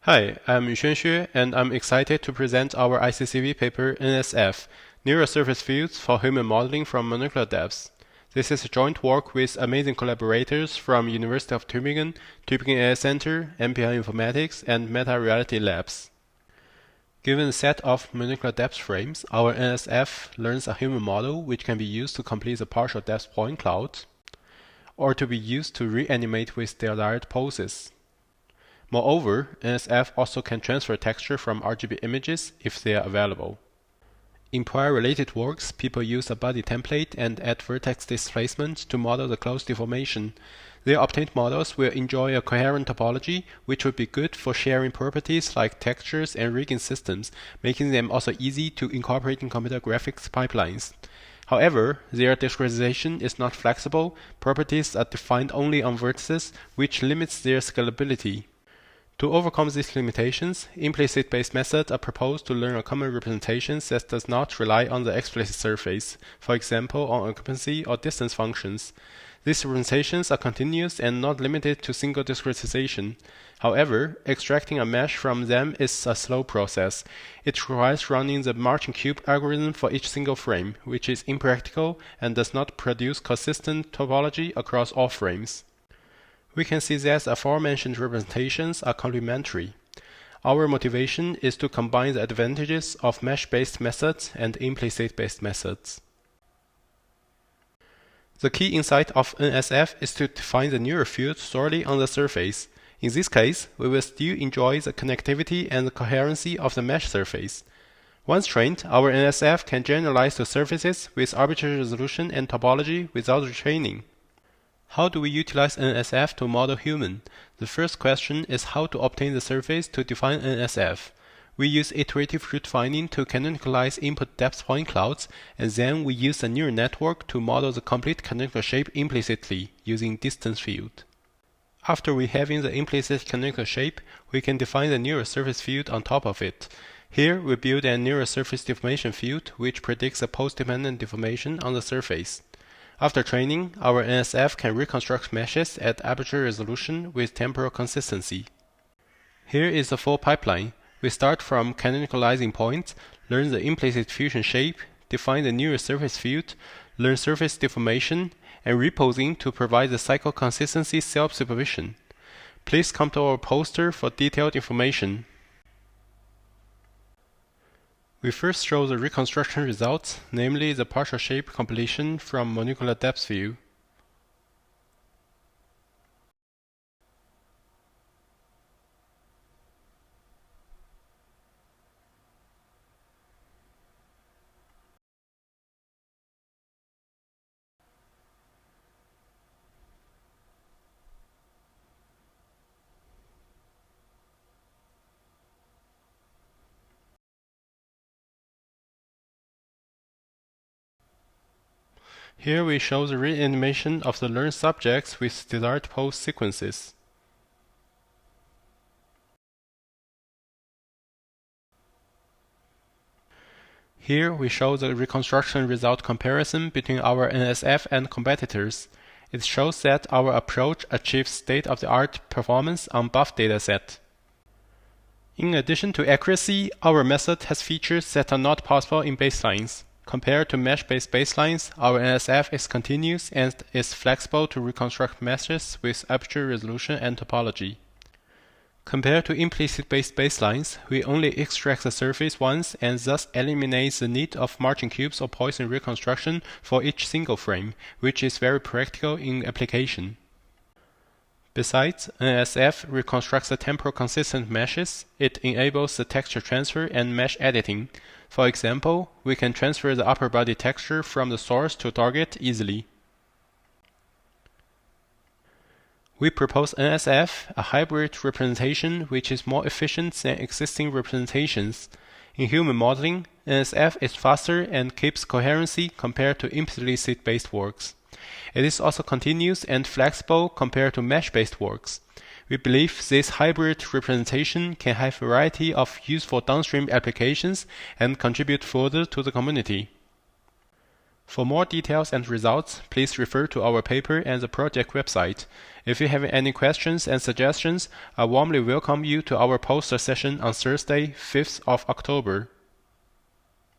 Hi, I'm Y.Xue, and I'm excited to present our ICCV paper NSF, Neural Surface Fields for Human Modeling from Monocular Depths. This is a joint work with amazing collaborators from University of Tübingen, Tübingen AI Center, MPI Informatics, and Meta Reality Labs. Given a set of monocular depth frames, our NSF learns a human model which can be used to complete the partial depth point clouds, or to be used to reanimate with desired poses. Moreover, NSF also can transfer texture from RGB images if they are available. In prior related works, people use a body template and add vertex displacement to model the closed deformation. Their obtained models will enjoy a coherent topology, which would be good for sharing properties like textures and rigging systems, making them also easy to incorporate in computer graphics pipelines. However, their discretization is not flexible. Properties are defined only on vertices, which limits their scalability. To overcome these limitations, implicit-based methods are proposed to learn a common representation that does not rely on the explicit surface, for example on occupancy or distance functions. These representations are continuous and not limited to single discretization. However, extracting a mesh from them is a slow process. It requires running the Martin cube algorithm for each single frame, which is impractical and does not produce consistent topology across all frames. We can see that the aforementioned representations are complementary. Our motivation is to combine the advantages of mesh-based methods and implicit-based methods. The key insight of NSF is to define the neural field solely on the surface. In this case, we will still enjoy the connectivity and the coherency of the mesh surface. Once trained, our NSF can generalize to surfaces with arbitrary resolution and topology without retraining. How do we utilize NSF to model human? The first question is how to obtain the surface to define NSF. We use iterative root finding to canonicalize input depth point clouds, and then we use a neural network to model the complete canonical shape implicitly using distance field. After we have the implicit canonical shape, we can define the neural surface field on top of it. Here we build a neural surface deformation field which predicts a pose-dependent deformation on the surface. After training, our NSF can reconstruct meshes at arbitrary resolution with temporal consistency. Here is the full pipeline. We start from canonicalizing points, learn the implicit fusion shape, define the neural surface field, learn surface deformation, and reposing to provide the cycle consistency self-supervision. Please come to our poster for detailed information. We first show the reconstruction results, namely the partial shape completion from monocular depth view. Here we show the reanimation of the learned subjects with desired pose sequences. Here we show the reconstruction result comparison between our NSF and competitors. It shows that our approach achieves state-of-the-art performance on buff dataset. In addition to accuracy, our method has features that are not possible in baselines. Compared to mesh-based baselines, our NSF is continuous and is flexible to reconstruct meshes with arbitrary resolution and topology. Compared to implicit-based baselines, we only extract the surface once and thus eliminate the need of Martin cubes or Poisson reconstruction for each single frame, which is very practical in application. Besides, NSF reconstructs the temporal consistent meshes. It enables the texture transfer and mesh editing. For example, we can transfer the upper body texture from the source to target easily. We propose NSF, a hybrid representation which is more efficient than existing representations. In human modeling, NSF is faster and keeps coherency compared to implicit-based works. It is also continuous and flexible compared to mesh-based works. We believe this hybrid representation can have a variety of useful downstream applications and contribute further to the community. For more details and results, please refer to our paper and the project website. If you have any questions and suggestions, I warmly welcome you to our poster session on Thursday, 5th of October.